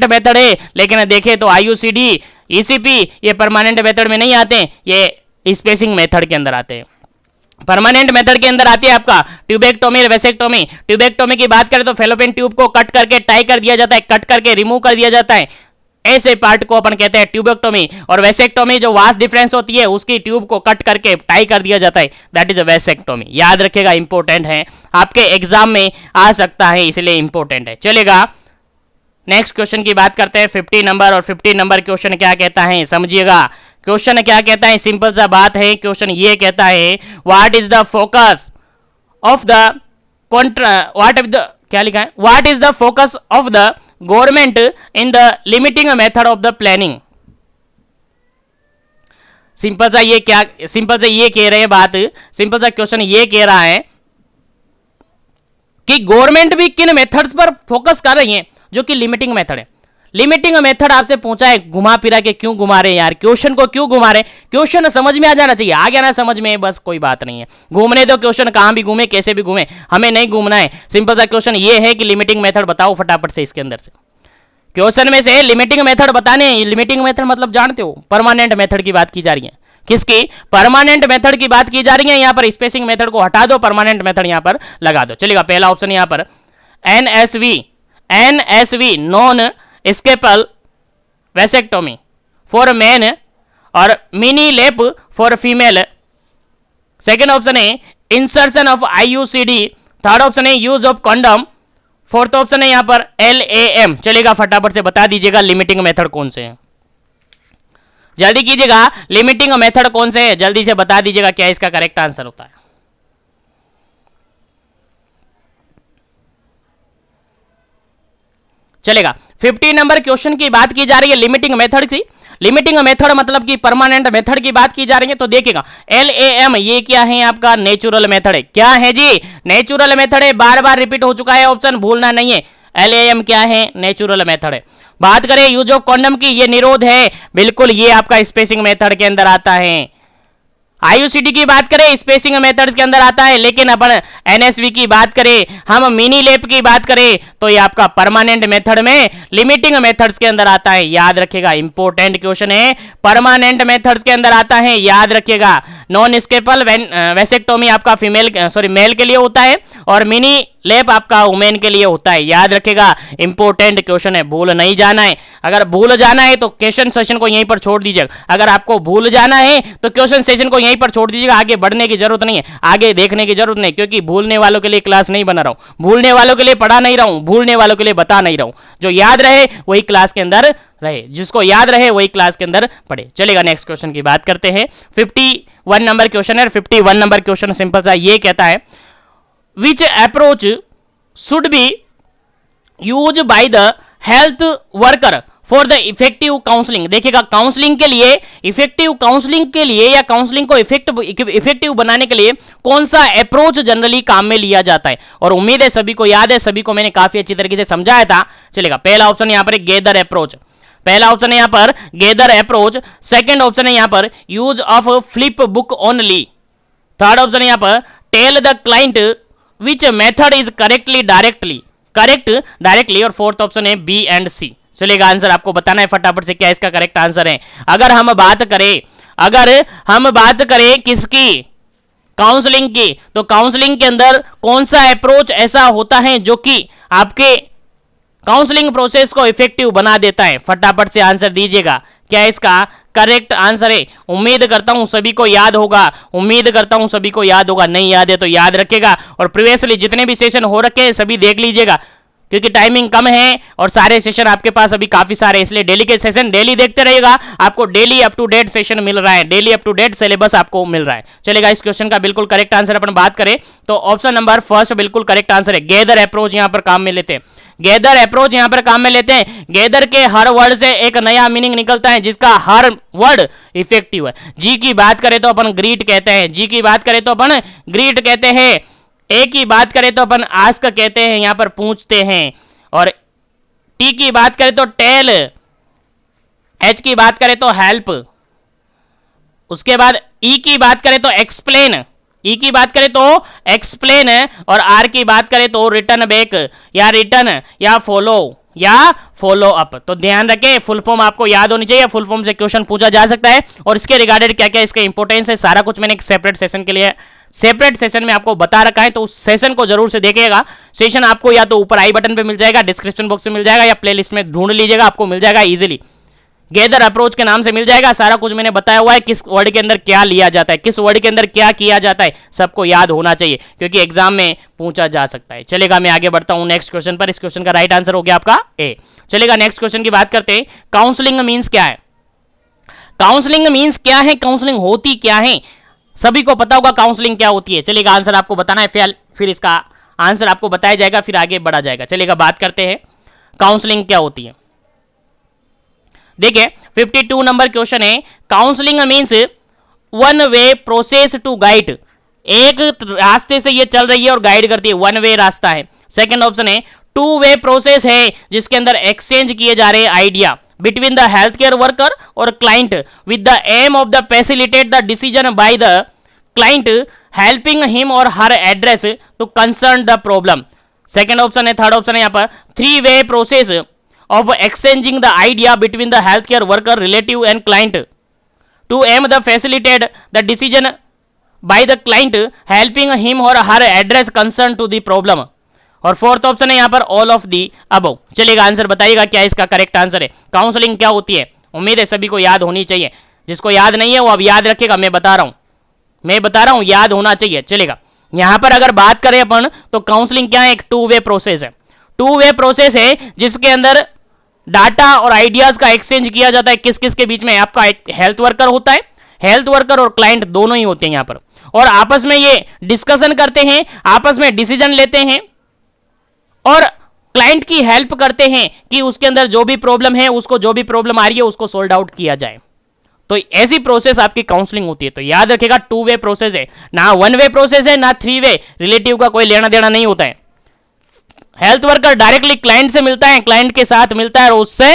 Speaker 1: मेथड है, लेकिन देखें तो आईयूसीडी, ईसीपी ये परमानेंट मेथड में नहीं आते, ये स्पेसिंग मेथड के अंदर आते हैं। परमानेंट मेथड के अंदर आती है आपका ट्यूबेक्टोमी और वेसेक्टोमी। ट्यूबेक्टोमी की बात करें तो फेलोपियन ट्यूब को कट करके टाई कर दिया जाता है, कट करके रिमूव कर दिया जाता है, ऐसे पार्ट को अपन कहते हैं ट्यूबेक्टोमी। और वेसेक्टोमी जो वास्ट डिफरेंस होती है उसकी ट्यूब को कट करके टाई कर दिया जाता है, दैट इज अ वेसेक्टोमी। याद रखिएगा, इंपॉर्टेंट है, आपके एग्जाम में आ सकता है, इसलिए इंपॉर्टेंट है। चलेगा, नेक्स्ट क्वेश्चन की बात करते हैं 50 नंबर, और 50 नंबर क्वेश्चन क्या कहता है समझिएगा। क्वेश्चन क्या कहता है, सिंपल सा बात है, क्वेश्चन ये कहता है what is the focus of the क्या लिखा है, what is the focus of the government in the limiting method of the planning. Simple सा ये कह रहे हैं बात, सिंपल सा क्वेश्चन ये कह रहा है कि गवर्नमेंट भी किन मेथड्स पर फोकस कर रही है जो कि लिमिटिंग मेथड है। लिमिटिंग मेथड आपसे पूछा है, घुमा फिरा के क्यों घुमा रहे यार, क्वेश्चन को क्यों घुमा रहे, क्वेश्चन समझ में आ जाना चाहिए, आ गया ना समझ में, बस कोई बात नहीं है, घूमने दो क्वेश्चन, कहां भी घूमे कैसे भी घूमे, हमें नहीं घूमना है। सिंपल सा क्वेश्चन ये है कि लिमिटिंग मेथड बताओ फटाफट से, इसके अंदर से क्वेश्चन में से लिमिटिंग मेथड बताने। लिमिटिंग मेथड मतलब जानते हो, परमानेंट मेथड की बात की जा रही है, किसकी, परमानेंट मेथड की बात की जा रही है। यहां पर स्पेसिंग मेथड को हटा दो, परमानेंट मेथड यहां पर लगा दो, चलेगा। पहला ऑप्शन यहां पर NSV non scalpel vasectomy for man और mini lap for female. Second option है insertion of IUCD. Third option है use of condom. Fourth option है यहां पर LAM। चलेगा, फटाफट से बता दीजिएगा लिमिटिंग मेथड कौन से है, जल्दी कीजिएगा, लिमिटिंग मेथड कौन से है, जल्दी से बता दीजिएगा क्या इसका करेक्ट आंसर होता है। चलेगा, 15 नंबर क्वेश्चन की बात की जा रही है लिमिटिंग मेथड की। लिमिटिंग मेथड मतलब कि परमानेंट मेथड की बात की जा रही है, तो देखिएगा LAM ये क्या है आपका, नेचुरल मेथड है। क्या है जी, नेचुरल मेथड है, बार बार रिपीट हो चुका है, ऑप्शन भूलना नहीं है। LAM क्या है, नेचुरल मेथड है। बात करें यूज ऑफ कॉन्डम की, ये निरोध है, बिल्कुल ये आपका स्पेसिंग मेथड के अंदर आता है। आईयूसीडी की बात करें स्पेसिंग मेथड्स के अंदर आता है, लेकिन अपन एनएसवी की बात करें, हम मिनी लेप की बात करें, तो ये आपका परमानेंट मेथड में लिमिटिंग मेथड्स के अंदर आता है। याद रखिएगा, इंपॉर्टेंट क्वेश्चन है, परमानेंट मेथड्स के अंदर आता है, याद रखिएगा। नॉन स्केपल वैसेक्टोमी आपका मेल के लिए होता है, और मिनी लेप आपका वुमेन के लिए होता है, याद रखिएगा। इंपॉर्टेंट क्वेश्चन है, भूल नहीं जाना है। अगर भूल जाना है तो क्वेश्चन सेशन को यहीं पर छोड़ दीजिएगा, अगर आपको भूल जाना है तो क्वेश्चन सेशन को यहीं पर छोड़ दीजिएगा, आगे बढ़ने की जरूरत नहीं है, आगे देखने की जरूरत नहीं, क्योंकि भूलने वालों के लिए क्लास नहीं बना रहा हूं, भूलने वालों के लिए पढ़ा नहीं रहा हूं, भूलने वालों के लिए बता नहीं रहा हूं। जो याद रहे वही क्लास के अंदर रहे, जिसको याद रहे वही क्लास के अंदर पढ़े। चलेगा, नेक्स्ट क्वेश्चन की बात करते हैं। 51 नंबर क्वेश्चन है। 51 नंबर क्वेश्चन सिंपल सा ये कहता है which approach should be use by the health worker for the effective counselling. देखिएगा, काउंसलिंग के लिए, इफेक्टिव काउंसलिंग के लिए या काउंसलिंग को इफेक्टिव बनाने के लिए कौन सा अप्रोच जनरली काम में लिया जाता है, और उम्मीद है सभी को याद है, सभी को मैंने काफी अच्छी तरीके से समझाया था। चलेगा, पहला ऑप्शन यहां पर गैदर अप्रोच, पहला ऑप्शन है यहां पर गैदर अप्रोच। सेकंड ऑप्शन है यहां पर use of flip book only. Third option है यहां पर tell the client which method is correct directly, और फोर्थ ऑप्शन है B एंड C। चलेगा, आंसर आपको बताना है फटाफट से क्या इसका करेक्ट आंसर है। अगर हम बात करें किसकी, काउंसलिंग की, तो काउंसलिंग के अंदर कौन सा अप्रोच ऐसा होता है जो कि आपके काउंसलिंग प्रोसेस को इफेक्टिव बना देता है, फटाफट से आंसर दीजिएगा क्या इसका करेक्ट आंसर है। उम्मीद करता हूं सभी को याद होगा, नहीं याद है तो याद रखेगा, और प्रीवियसली जितने भी सेशन हो रखे हैं सभी देख लीजिएगा, क्योंकि टाइमिंग कम है और सारे सेशन आपके पास अभी काफी सारे, इसलिए डेली के सेशन डेली देखते रहेगा, आपको daily up to date session मिल रहा है, daily up to date syllabus आपको मिल रहा है। चलेगा, इस क्वेश्चन का बिल्कुल करेक्ट आंसर अपन बात करें तो ऑप्शन नंबर फर्स्ट बिल्कुल करेक्ट आंसर है। गैदर अप्रोच यहां पर काम में लेते हैं, गैदर के हर वर्ड से एक नया मीनिंग निकलता है, जिसका हर वर्ड इफेक्टिव है। जी की बात करें तो अपन ग्रीट कहते हैं, ए की बात करें तो अपन आस्क कहते हैं, यहां पर पूछते हैं, और टी की बात करें तो टेल, एच की बात करें तो हेल्प, उसके बाद ई की बात करें तो एक्सप्लेन, और आर की बात करें तो रिटर्न बैक या फॉलो अप। तो ध्यान रखें, फुल फॉर्म आपको याद होनी चाहिए, फुल फॉर्म से क्वेश्चन पूछा जा सकता है, और इसके रिगार्डेड क्या क्या इसके इंपॉर्टेंस है सारा कुछ मैंने एक सेपरेट सेशन में आपको बता रखा है, तो उस सेशन को जरूर से देखिएगा। सेशन आपको या तो ऊपर आई बटन पे मिल जाएगा, डिस्क्रिप्शन बॉक्स में मिल जाएगा, या प्लेलिस्ट में ढूंढ लीजिएगा, आपको मिल जाएगा इजीली। गैदर अप्रोच के नाम से मिल जाएगा, सारा कुछ मैंने बताया हुआ है, किस वर्ड के अंदर क्या लिया जाता है, किस वर्ड के अंदर क्या किया जाता है, सबको याद होना चाहिए, क्योंकि एग्जाम में पूछा जा सकता है। चलेगा, मैं आगे बढ़ता हूं नेक्स्ट क्वेश्चन पर। इस क्वेश्चन का राइट आंसर हो गया आपका ए। चलेगा, नेक्स्ट क्वेश्चन की बात करते हैं। काउंसलिंग मीन्स क्या है? काउंसलिंग मींस क्या है, काउंसलिंग होती क्या है, सभी को पता होगा काउंसलिंग क्या होती है। चलिएगा आंसर आपको बताना है, फिर इसका आंसर आपको बताया जाएगा, फिर आगे बढ़ा जाएगा। चलिएगा बात करते हैं काउंसलिंग क्या होती है। देखिए 52 नंबर क्वेश्चन है, counselling means one way process to guide, एक रास्ते से ये चल रही है और गाइड करती है, वन वे रास्ता है। सेकंड ऑप्शन है टू वे प्रोसेस है, जिसके अंदर एक्सचेंज किए जा रहे idea between the health care worker और client with the aim of the facilitate the decision by the client helping him or her address to concern the problem. Second option है, third option है यहाँ पर three way process of exchanging the idea between the health care worker relative and client to am the facilitate the decision by the client helping him or her address concern to the problem. और fourth option है यहाँ पर all of the above. चलिएगा answer बताइएगा क्या इसका correct answer है, counselling क्या होती है। उम्मीद है सभी को याद होनी चाहिए, जिसको याद नहीं है वो अब याद रखेगा, मैं बता रहा हूं याद होना चाहिए। चलेगा यहां पर अगर बात करें अपन तो काउंसलिंग क्या है, एक टू वे प्रोसेस है। टू वे प्रोसेस है जिसके अंदर डाटा और आइडियाज का एक्सचेंज किया जाता है, किस किस के बीच में, आपका एक हेल्थ वर्कर होता है, हेल्थ वर्कर और क्लाइंट दोनों ही होते हैं यहां पर, और आपस में ये डिस्कशन करते हैं, आपस में डिसीजन लेते हैं और क्लाइंट की हेल्प करते हैं कि उसके अंदर जो भी प्रॉब्लम है, उसको जो भी प्रॉब्लम आ रही है उसको सोल्व आउट किया जाए। तो ऐसी प्रोसेस आपकी काउंसलिंग होती है। तो याद रखेगा टू वे प्रोसेस है, ना वन वे प्रोसेस है, ना थ्री वे, रिलेटिव का कोई लेना देना नहीं होता है। हेल्थ वर्कर डायरेक्टली क्लाइंट से मिलता है, क्लाइंट के साथ मिलता है और उससे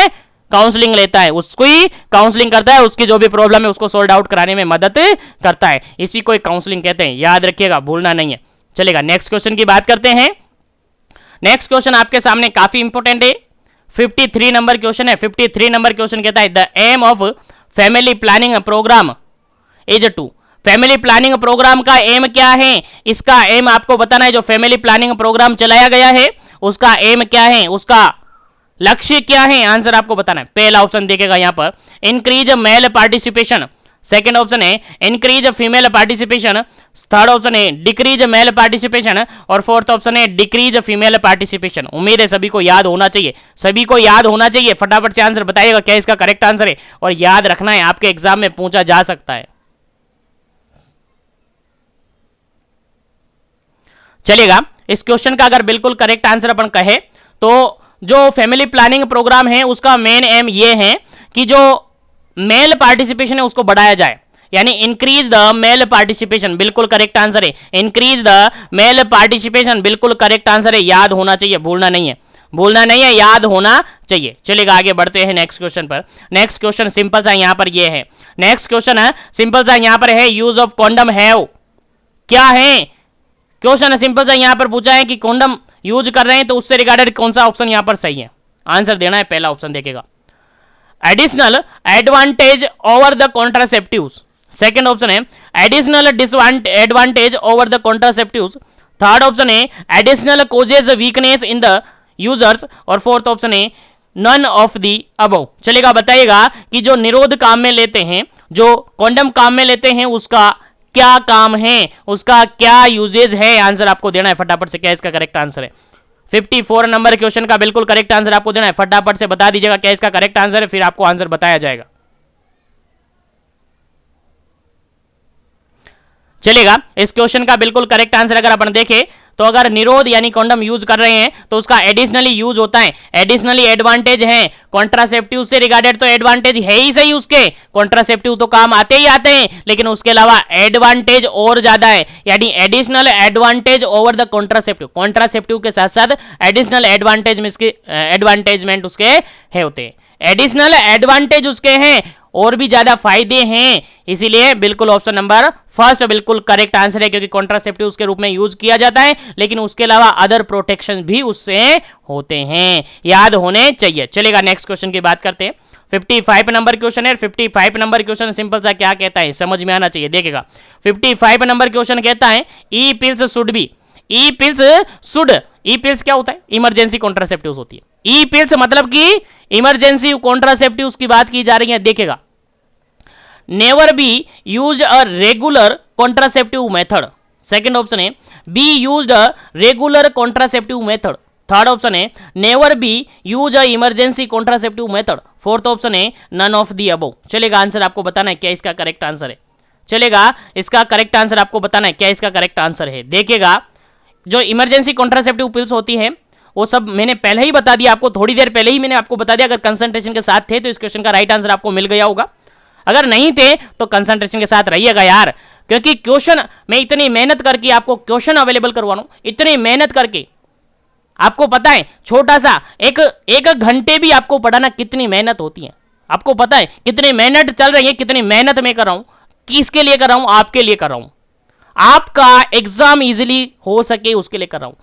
Speaker 1: काउंसलिंग लेता है, उसको ही काउंसलिंग करता है, उसकी जो भी प्रॉब्लम है उसको सोल्व आउट कराने में मदद करता है, इसी को काउंसलिंग कहते हैं। याद रखिएगा, भूलना नहीं है। चलेगा नेक्स्ट क्वेश्चन की बात करते हैं। नेक्स्ट क्वेश्चन आपके सामने काफी इंपॉर्टेंट है, 53 नंबर क्वेश्चन है। 53 नंबर क्वेश्चन कहता है the aim of family planning programme is to. Family planning programme का एम क्या है, इसका एम आपको बताना है। जो फैमिली प्लानिंग प्रोग्राम चलाया गया है उसका एम क्या है, उसका लक्ष्य क्या है, आंसर आपको बताना है। पहला ऑप्शन देखेगा यहां पर increase male participation, second option है increase female participation, third option है डिक्रीज मेल पार्टिसिपेशन और फोर्थ ऑप्शन है डिक्रीज फीमेल पार्टिसिपेशन। उम्मीद है सभी को याद होना चाहिए, सभी को याद होना चाहिए। फटाफट से आंसर बताइएगा क्या इसका करेक्ट आंसर है, और याद रखना है, आपके एग्जाम में पूछा जा सकता है। चलिएगा इस क्वेश्चन का अगर बिल्कुल करेक्ट आंसर अपन कहे तो जो फैमिली प्लानिंग प्रोग्राम है उसका मेन एम ये है कि जो मेल पार्टिसिपेशन है उसको बढ़ाया जाए, यानी इंक्रीज द मेल पार्टिसिपेशन, बिल्कुल करेक्ट आंसर है। इंक्रीज द मेल पार्टिसिपेशन बिल्कुल करेक्ट आंसर है, याद होना चाहिए, भूलना नहीं है, भूलना नहीं है, याद होना चाहिए। चलिएगा आगे बढ़ते हैं नेक्स्ट क्वेश्चन पर। नेक्स्ट क्वेश्चन सिंपल सा यहां पर ये है, नेक्स्ट क्वेश्चन है सिंपल सा यहां पर है यूज ऑफ कॉन्डम हैव, क्या है क्वेश्चन सिंपल सा यहां पर पूछा है कि कॉन्डम यूज कर रहे हैं तो उससे रिगार्डेड कौन सा ऑप्शन यहां पर सही है, आंसर देना है। पहला ऑप्शन देखेगा additional advantage over the contraceptives, second option है additional advantage over the contraceptives, third option है additional causes weakness in the users और फोर्थ ऑप्शन है नन ऑफ दी अबव। चलेगा बताइएगा कि जो निरोध काम में लेते हैं, जो कॉन्डम काम में लेते हैं, उसका क्या काम है, उसका क्या यूजेज है, आंसर आपको देना है फटाफट से। क्या इसका करेक्ट आंसर है? 54 नंबर क्वेश्चन का बिल्कुल करेक्ट आंसर आपको देना है, फटाफट से बता दीजिएगा क्या इसका करेक्ट आंसर है, फिर आपको आंसर बताया जाएगा। चलेगा इस क्वेश्चन का बिल्कुल करेक्ट आंसर अगर अपन देखें तो अगर निरोध यानी कॉन्डम यूज कर रहे हैं तो उसका एडिशनली यूज होता है, एडिशनली एडवांटेज है। कॉन्ट्रासेप्टिव से रिगार्डेड तो एडवांटेज है ही सही, उसके कॉन्ट्रासेप्टिव तो काम आते ही आते हैं, लेकिन उसके अलावा एडवांटेज और ज्यादा है, यानी additional advantage over the contraceptive. Contraceptive के साथ साथ एडिशनल एडवांटेज में इसके एडवांटेजमेंट उसके है होते हैं, एडिशनल एडवांटेज उसके हैं और भी ज्यादा फायदे हैं, इसीलिए बिल्कुल ऑप्शन नंबर फर्स्ट बिल्कुल करेक्ट आंसर है, क्योंकि कॉन्ट्रासेप्टिव के रूप में यूज किया जाता है, लेकिन उसके अलावा अदर प्रोटेक्शन भी उससे होते हैं, याद होने चाहिए। चलेगा नेक्स्ट क्वेश्चन की बात करते हैं। 55 नंबर क्वेश्चन है। 55 नंबर क्वेश्चन सिंपल सा क्या कहता है, समझ में आना चाहिए। देखेगा 55 नंबर क्वेश्चन कहता है E pills should be, E pills should, E pills क्या होता है? इमरजेंसी कॉन्ट्रासेप्टिव्स होती है। ई पिल्स मतलब कि इमरजेंसी कॉन्ट्रासेप्टिव्स की बात की जा रही है। देखेगा never be use a regular contraceptive method, second option है be used a regular contraceptive method, third option है never be use a emergency contraceptive method. Fourth option है नन ऑफ दी अबव। चलेगा, आंसर आपको बताना है क्या इसका correct answer है। चलेगा, इसका करेक्ट आंसर आपको बताना है क्या इसका करेक्ट आंसर है। देखिएगा, जो इमरजेंसी कॉन्ट्रासेप्टिव पिल्स होती हैं वो सब मैंने पहले ही बता दिया आपको, थोड़ी देर पहले ही मैंने आपको बता दिया। अगर कंसंट्रेशन के साथ थे तो इस क्वेश्चन का राइट आंसर आपको मिल गया होगा, अगर नहीं थे तो कंसंट्रेशन के साथ रहिएगा यार, क्योंकि क्वेश्चन मैं इतनी मेहनत करके आपको क्वेश्चन अवेलेबल करवा रहा हूं, इतनी मेहनत करके। आपको पता है छोटा सा एक घंटे भी आपको पढ़ाना कितनी मेहनत होती है, आपको पता है कितनी मेहनत चल रही है, कितनी मेहनत मैं कर रहा हूं, किसके लिए कर रहा हूं, आपके लिए कर रहा हूं, आपका एग्जाम इजीली हो सके उसके लिए कर रहा हूं।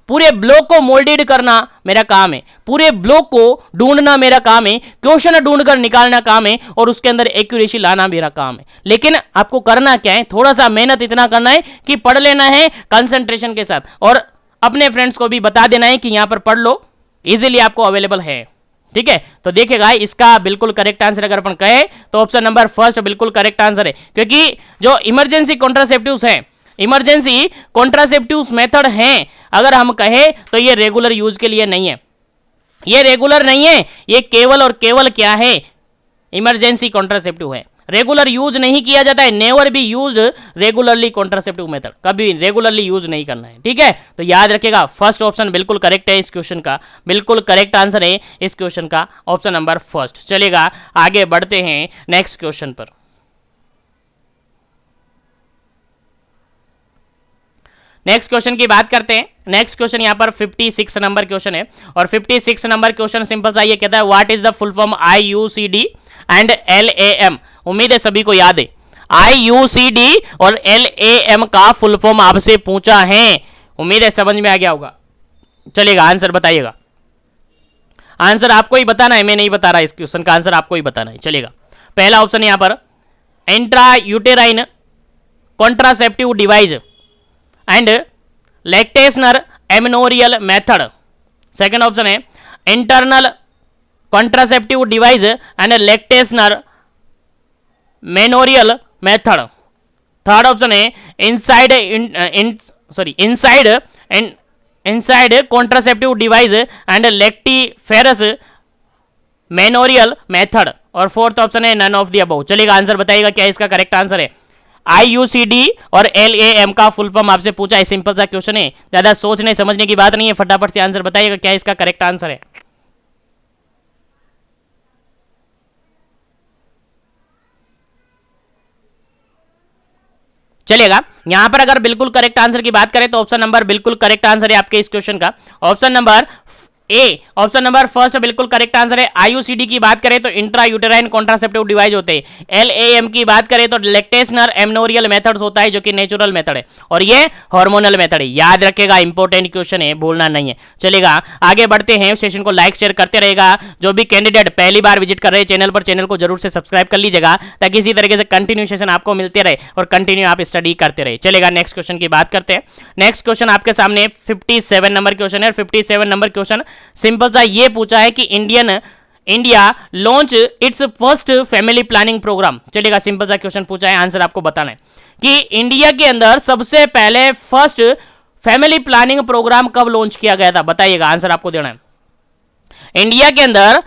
Speaker 1: पूरे ब्लॉक को मोल्डेड करना मेरा काम है, पूरे ब्लॉक को ढूंढना मेरा काम है, क्वेश्चन ढूंढकर निकालना काम है, और उसके अंदर एक्यूरेसी लाना मेरा काम है। लेकिन आपको करना क्या है, थोड़ा सा मेहनत इतना करना है कि पढ़ लेना है कंसंट्रेशन के साथ, और अपने फ्रेंड्स को भी बता देना है कि यहां पर पढ़ लो, इजीली आपको अवेलेबल है। ठीक है, तो देखिएगा इसका बिल्कुल करेक्ट आंसर अगर अपन कहे तो ऑप्शन नंबर फर्स्ट बिल्कुल करेक्ट आंसर है, क्योंकि जो इमरजेंसी कॉन्ट्रासेप्टिव्स हैं, इमरजेंसी कॉन्ट्रासेप्टिव्स मेथड हैं, अगर हम कहें तो ये रेगुलर यूज के लिए नहीं है, ये रेगुलर नहीं है, ये केवल और केवल क्या है, इमरजेंसी कॉन्ट्रासेप्टिव है, रेगुलर यूज नहीं किया जाता है। Never be use regularly contraceptive method, कभी रेगुलरली यूज नहीं करना है। ठीक है, तो याद रखिएगा फर्स्ट ऑप्शन बिल्कुल करेक्ट है, इस क्वेश्चन का बिल्कुल करेक्ट आंसर है इस क्वेश्चन का ऑप्शन नंबर फर्स्ट। चलेगा, आगे बढ़ते हैं नेक्स्ट क्वेश्चन पर। नेक्स्ट क्वेश्चन की बात करते हैं। नेक्स्ट क्वेश्चन यहाँ पर 56 नंबर क्वेश्चन है, और 56 नंबर क्वेश्चन सिंपल सा ये कहता है what is the full form IUCD and LAM। उम्मीद है सभी को याद है, IUCD और LAM का फुल फॉर्म आपसे पूछा है, उम्मीद है समझ में आ गया होगा। चलेगा, आंसर बताइएगा, आंसर आपको ही बताना है, मैं नहीं बता रहा, इस क्वेश्चन का आंसर आपको ही बताना है। चलेगा, पहला ऑप्शन यहाँ पर intra uterine contraceptive device and lactational amenorrhoea method. Second option है internal contraceptive device and lactational menorrhoea method. Third option है inside contraceptive device and lactiferous menorrhoea method. और फोर्थ ऑप्शन है नन ऑफ द अबव। चलिएगा, answer बताइएगा क्या इसका correct answer है। IUCD और LAM का फुल फॉर्म आपसे पूछा है, सिंपल सा क्वेश्चन है, ज्यादा सोचने समझने की बात नहीं है, फटाफट से आंसर बताइएगा क्या इसका करेक्ट आंसर है। चलिएगा, यहां पर अगर बिल्कुल करेक्ट आंसर की बात करें तो ऑप्शन नंबर बिल्कुल करेक्ट आंसर है आपके इस क्वेश्चन का, option number A, option number first बिल्कुल करेक्ट आंसर है। IUCD की बात करें तो इंट्रा यूटेराइन कॉन्ट्रासेप्टिव डिवाइस होते हैं, LAM की बात करें तो लैक्टेशनर एमनोरियल मेथड्स होता है जो कि नेचुरल मेथड है, और ये हार्मोनल मेथड है। याद रखेगा, इंपॉर्टेंट क्वेश्चन है, भूलना नहीं है। चलेगा, आगे बढ़ते हैं, सेशन को लाइक शेयर करते रहेगा। जो भी कैंडिडेट पहली बार विजिट कर रहे हैं चैनल पर, चैनल को जरूर से सब्सक्राइब कर लीजिएगा, ताकि इसी तरीके से कंटिन्यू सेशन आपको मिलते रहे और कंटिन्यू आप स्टडी करते रहे। चलेगा, नेक्स्ट क्वेश्चन की बात करते हैं। नेक्स्ट क्वेश्चन आपके सामने 57 नंबर क्वेश्चन है। 57 नंबर क्वेश्चन सिंपल सा ये पूछा है कि India launch its first family planning programme. चलेगा, सिंपल सा क्वेश्चन पूछा है, आंसर आपको बताना है कि इंडिया के अंदर सबसे पहले फर्स्ट फैमिली प्लानिंग प्रोग्राम कब लॉन्च किया गया था, बताइएगा, आंसर आपको देना है। इंडिया के अंदर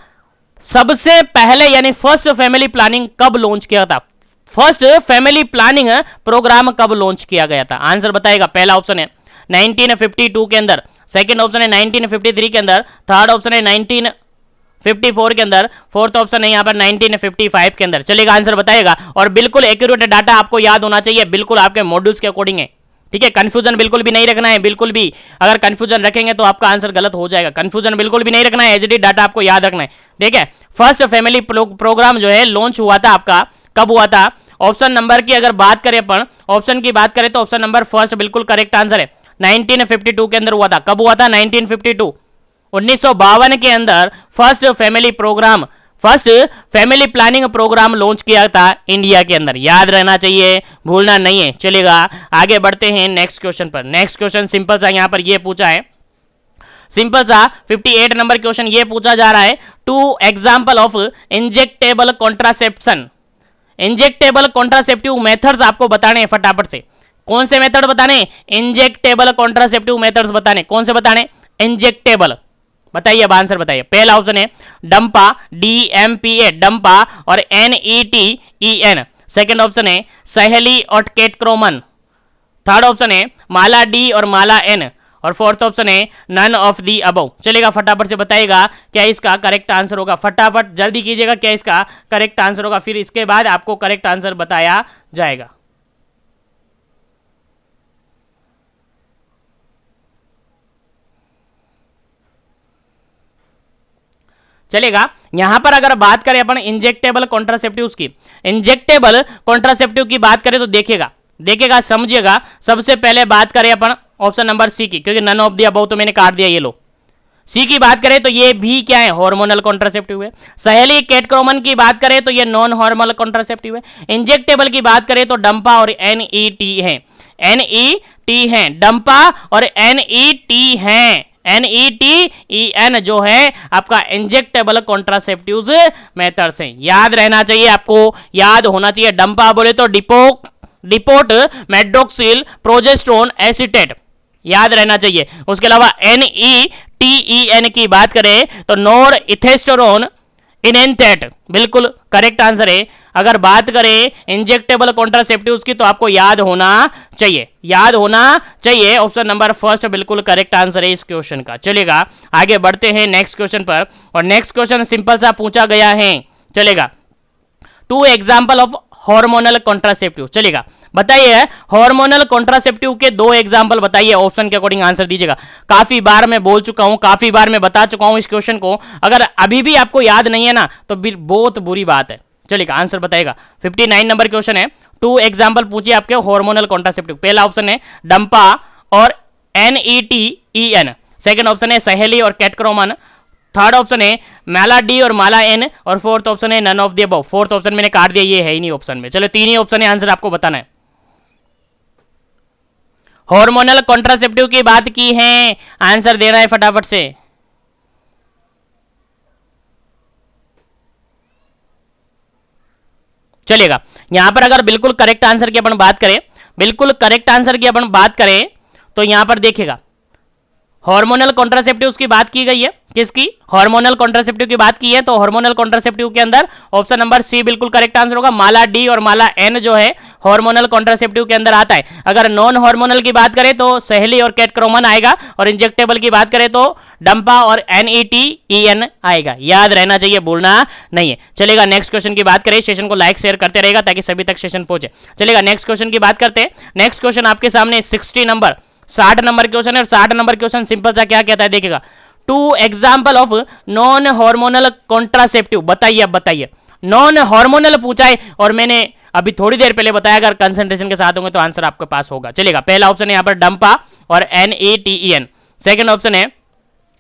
Speaker 1: सबसे पहले यानी फर्स्ट फैमिली प्लानिंग कब लॉन्च किया था, फर्स्ट फैमिली प्लानिंग प्रोग्राम कब लॉन्च किया गया था, आंसर बताइएगा। पहला ऑप्शन है 1952 के अंदर, सेकंड ऑप्शन है 1953 के अंदर, थर्ड ऑप्शन है 1954 के अंदर, फोर्थ ऑप्शन है यहाँ पर 1955 के अंदर। चलेगा, आंसर बताइएगा, और बिल्कुल एक्यूरेट डाटा आपको याद होना चाहिए, बिल्कुल आपके मॉड्यूल्स के अकॉर्डिंग है। ठीक है, कंफ्यूजन बिल्कुल भी नहीं रखना है, बिल्कुल भी अगर कंफ्यूजन रखेंगे तो आपका आंसर गलत हो जाएगा। कंफ्यूजन बिल्कुल भी नहीं रखना है, एचडी डाटा आपको याद रखना है। ठीक है, फर्स्ट फैमिली प्रोग्राम जो है लॉन्च हुआ था आपका, कब हुआ था? ऑप्शन नंबर की अगर बात करें अपन, ऑप्शन की बात करें तो ऑप्शन नंबर फर्स्ट बिल्कुल करेक्ट आंसर है। 1952 के अंदर हुआ था। कब हुआ था? 1952, 1952 के अंदर first family programme, first family planning programme launch किया था इंडिया के अंदर। याद रहना चाहिए, भूलना नहीं है। चलेगा, आगे बढ़ते हैं नेक्स्ट क्वेश्चन पर। नेक्स्ट क्वेश्चन सिंपल सा यहां पर ये पूछा है, सिंपल सा 58 नंबर क्वेश्चन ये पूछा जा रहा है, two example of injectable contraception. Injectable contraceptive methods आपको बताने हैं फटाफट से। कौन से मेथड बताने? इंजेक्टेबल कॉन्ट्रासेप्टिव मेथड्स बताने। कौन से बताने? इंजेक्टेबल। बताइए, अब आंसर बताइए। पहला ऑप्शन है डंपा, DMPA डंपा और NETEN। सेकंड ऑप्शन है सहेली और केटक्रोमन। थर्ड ऑप्शन है माला डी और माला एन। और फोर्थ ऑप्शन है नन ऑफ दी अबव। चलेगा, फटाफट से बताइएगा क्या इसका करेक्ट आंसर होगा। फटाफट जल्दी कीजिएगा, क्या इसका करेक्ट आंसर होगा, फिर इसके बाद आपको करेक्ट आंसर बताया जाएगा। चलेगा, यहां पर अगर बात करें अपन इंजेक्टेबल कॉन्ट्रासेप्टिव्स की, इंजेक्टेबल कॉन्ट्रासेप्टिव की बात करें तो देखिएगा समझिएगा। सबसे पहले बात करें अपन ऑप्शन नंबर सी की, क्योंकि नन ऑफ द अबव तो मैंने काट दिया, ये लो। सी की बात करें तो ये भी क्या है, हार्मोनल कॉन्ट्रासेप्टिव है। सहेली केटक्रोमन की बात करें तो ये नॉन हार्मोनल कॉन्ट्रासेप्टिव है। इंजेक्टेबल की बात करें तो डंपा और NET है, NET है, डंपा और NET है, NETEN जो है आपका इंजेक्टेबल कॉन्ट्रासेप्टिव्स मेथड्स हैं। याद रहना चाहिए, आपको याद होना चाहिए। डंपा बोले तो डिपोट मेड्रोक्सिल प्रोजेस्टेरोन एसीटेट, याद रहना चाहिए। उसके अलावा NETEN की बात करें तो नोर इथेस्टेरोन इनेंथेट, बिल्कुल करेक्ट आंसर है। अगर बात करें इंजेक्टेबल कॉन्ट्रासेप्टिव्स की तो आपको याद होना चाहिए। ऑप्शन नंबर फर्स्ट बिल्कुल करेक्ट आंसर है इस क्वेश्चन का। चलेगा, आगे बढ़ते हैं नेक्स्ट क्वेश्चन पर। और नेक्स्ट क्वेश्चन सिंपल सा पूछा गया है। चलेगा, 2 एग्जाम्पल ऑफ हार्मोनल कॉन्ट्रासेप्टिव। चलेगा, बताइए हार्मोनल कॉन्ट्रासेप्टिव के 2 एग्जांपल बताइए, ऑप्शन के अकॉर्डिंग आंसर दीजिएगा। काफी बार मैं बोल चुका हूं, काफी बार मैं बता चुका हूं इस क्वेश्चन को। अगर अभी भी आपको याद नहीं है ना तो बहुत बुरी बात है। चलिए आंसर बताइएगा। 59 नंबर क्वेश्चन है। 2 एग्जांपल पूछिए आपके हार्मोनल कॉन्ट्रासेप्टिव। पहला ऑप्शन है डंपा और NETEN। सेकंड ऑप्शन है सहेली और केटक्रोमन। थर्ड ऑप्शन है माला डी और माला एन। और फोर्थ ऑप्शन है none of the above. Fourth option मैंने काट दिया, ये है ही नहीं ऑप्शन में। चलो 3 ही ऑप्शन है, आंसर आपको बताना है। हार्मोनल कॉन्ट्रासेप्टिव की बात की है, आंसर देना है फटाफट से। चलेगा, यहां पर अगर बिल्कुल करेक्ट आंसर की अपन बात करें तो यहां पर देखिएगा हार्मोनल कॉन्ट्रासेप्टिव्स की बात की गई है। किसकी? हार्मोनल कॉन्ट्रासेप्टिव की बात की है, तो हार्मोनल कॉन्ट्रासेप्टिव के अंदर ऑप्शन नंबर सी बिल्कुल करेक्ट आंसर होगा। माला डी और माला एन जो है हार्मोनल कॉन्ट्रासेप्टिव के अंदर आता है। अगर नॉन हार्मोनल की बात करें तो सहेली और केटक्रोमन आएगा, और इंजेक्टेबल की बात करें तो डंपा और NETEN आएगा। याद रहना चाहिए, बोलना नहीं है। चलेगा, नेक्स्ट क्वेश्चन की बात करें। सेशन को लाइक शेयर करते रहेगा ताकि सभी तक सेशन पहुंचे। चलेगा, नेक्स्ट क्वेश्चन की बात करते हैं। नेक्स्ट क्वेश्चन आपके सामने 60 नंबर क्वेश्चन है। और 60 नंबर क्वेश्चन सिंपल सा क्या कहता है, देखिएगा 2 example of non hormonal contraceptive. बताइए, अब बताइए, नॉन हार्मोनल पूछा है और मैंने अभी थोड़ी देर पहले बताया अगर कंसंट्रेशन के साथ होंगे तो आंसर आपके पास होगा। चलेगा, पहला ऑप्शन है यहाँ पर डंपा और NETEN। सेकंड ऑप्शन है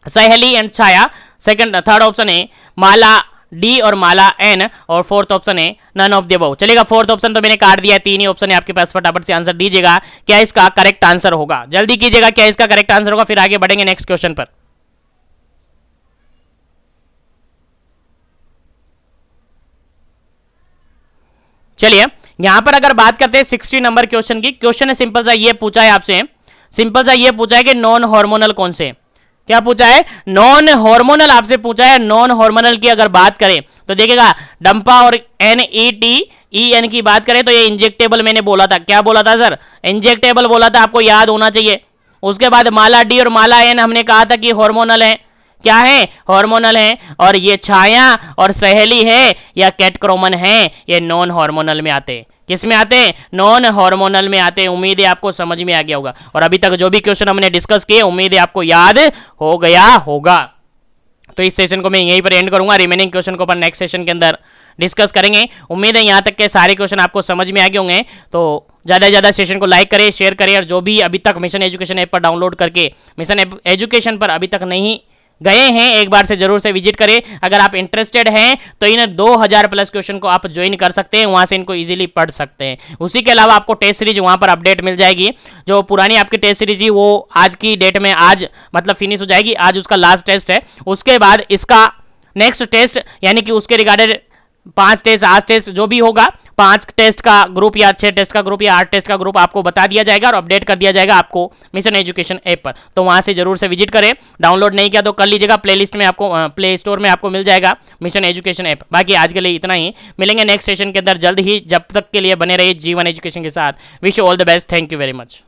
Speaker 1: सहेली एंड छाया। थर्ड ऑप्शन है माला डी और माला एन। और फोर्थ ऑप्शन है नन ऑफ द अबव। चलेगा, फोर्थ ऑप्शन तो मैंने काट दिया, 3 ही ऑप्शन है आपके पास। फटाफट से आंसर दीजिएगा, क्या इसका करेक्ट आंसर होगा। जल्दी कीजिएगा, क्या इसका करेक्ट आंसर होगा, फिर आगे बढ़ेंगे नेक्स्ट क्वेश्चन पर। चलिए, यहां पर अगर बात करते हैं 60 नंबर क्वेश्चन की। क्वेश्चन है सिंपल सा ये पूछा है आपसे, कि नॉन हार्मोनल कौन से। क्या पूछा है? नॉन हार्मोनल आपसे पूछा है। नॉन हार्मोनल की अगर बात करें तो देखिएगा डंपा और NETEN की बात करें तो ये इंजेक्टेबल मैंने बोला था। क्या बोला था सर? इंजेक्टेबल बोला था, आपको याद होना चाहिए। उसके बाद माला डी और माला एन हमने कहा था कि हार्मोनल है। क्या है? हार्मोनल है। और ये छाया और सहेली है या केटक्रोमन है, ये नॉन हार्मोनल में आते हैं। किस में आते हैं? नॉन हार्मोनल में आते हैं। उम्मीद है आपको समझ में आ गया होगा। और अभी तक जो भी क्वेश्चन हमने डिस्कस किए उम्मीद है आपको याद हो गया होगा। तो इस सेशन को मैं यहीं पर एंड करूंगा। रिमेनिंग क्वेश्चन को अपन नेक्स्ट सेशन के अंदर डिस्कस करेंगे। उम्मीद है यहाँ तक के सारे क्वेश्चन आपको समझ में आ गए होंगे। तो ज़्यादा से ज़्यादा सेशन को लाइक करें, शेयर करें। और जो भी अभी तक मिशन एजुकेशन ऐप पर डाउनलोड करके मिशन एजुकेशन पर अभी तक नहीं गए हैं, एक बार से जरूर से विजिट करें। अगर आप इंटरेस्टेड हैं तो इन 2000 प्लस क्वेश्चन को आप ज्वाइन कर सकते हैं, वहां से इनको इजीली पढ़ सकते हैं। उसी के अलावा आपको टेस्ट सीरीज वहां पर अपडेट मिल जाएगी। जो पुरानी आपकी टेस्ट सीरीज है वो आज की डेट में आज मतलब फिनिश हो जाएगी। आज उसका लास्ट टेस्ट है। उसके बाद इसका नेक्स्ट टेस्ट यानी कि उसके रिगार्डेड 5 टेस्ट 8 टेस्ट जो भी होगा, 5 टेस्ट का ग्रुप या 6 टेस्ट का ग्रुप या 8 टेस्ट का ग्रुप आपको बता दिया जाएगा और अपडेट कर दिया जाएगा आपको मिशन एजुकेशन ऐप पर। तो वहां से जरूर से विजिट करें। डाउनलोड नहीं किया तो कर लीजिएगा, प्लेलिस्ट में आपको प्ले स्टोर में आपको मिल जाएगा मिशन एजुकेशन ऐप। बाकी आज के लिए इतना ही, मिलेंगे नेक्स्ट सेशन के अंदर जल्द ही। जब तक के लिए बने रहिए G1 एजुकेशन के साथ। Wish you all the best, thank you very much.